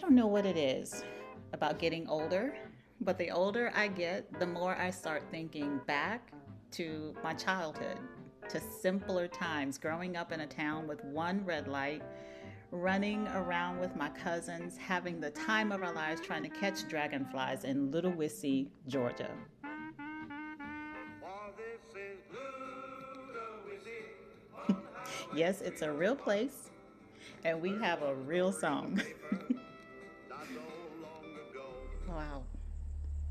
don't know what it is about getting older, but the older I get, the more I start thinking back to my childhood, to simpler times, growing up in a town with one red light, running around with my cousins, having the time of our lives trying to catch dragonflies in Little Wissy, Georgia. Yes, it's a real place, and we have a real song. Wow.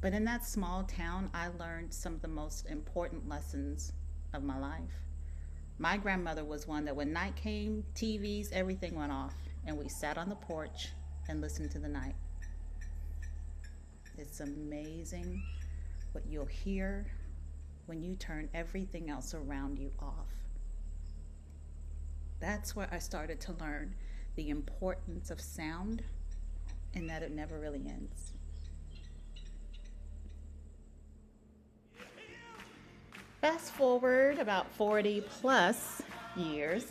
But in that small town, I learned some of the most important lessons of my life. My grandmother was one that when night came, TVs, everything went off, and we sat on the porch and listened to the night. It's amazing what you'll hear when you turn everything else around you off. That's where I started to learn the importance of sound and that it never really ends. Fast forward about 40 plus years,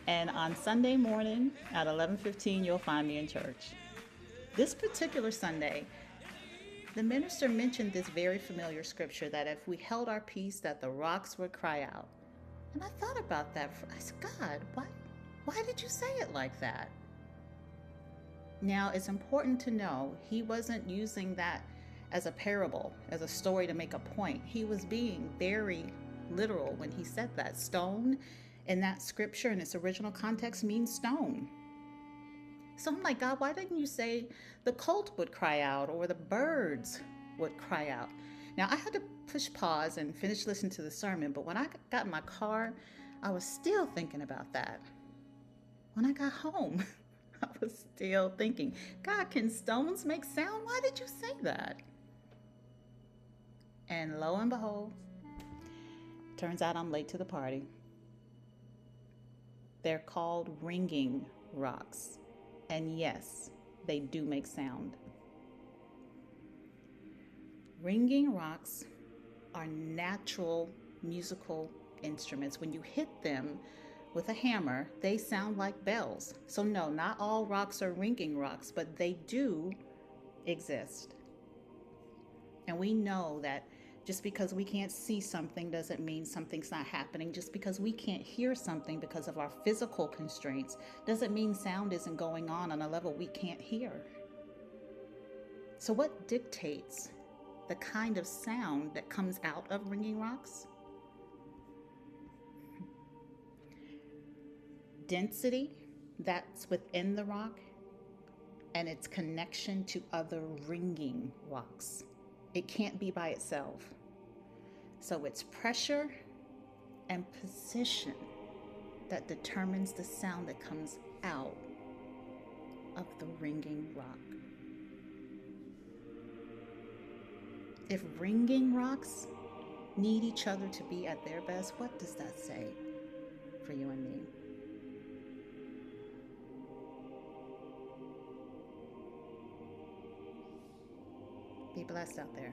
and on Sunday morning at 11:15 you'll find me in church. This particular Sunday, the minister mentioned this very familiar scripture that if we held our peace that the rocks would cry out. And I thought about that. I said, God, why did you say it like that? Now, it's important to know he wasn't using that as a parable, as a story to make a point. He was being very literal when he said that. Stone in that scripture in its original context means stone. So I'm like, God, why didn't you say the colt would cry out or the birds would cry out? Now, I had to push pause and finish listening to the sermon, but when I got in my car, I was still thinking about that. When I got home, I was still thinking, God, can stones make sound? Why did you say that? And lo and behold, turns out I'm late to the party. They're called ringing rocks. And yes, they do make sound. Ringing rocks are natural musical instruments. When you hit them with a hammer, they sound like bells. So no, not all rocks are ringing rocks, but they do exist. And we know that just because we can't see something doesn't mean something's not happening. Just because we can't hear something because of our physical constraints doesn't mean sound isn't going on a level we can't hear. So what dictates the kind of sound that comes out of ringing rocks? Density that's within the rock and its connection to other ringing rocks. It can't be by itself. So it's pressure and position that determines the sound that comes out of the ringing rock. If ringing rocks need each other to be at their best, what does that say for you and me? Be blessed out there.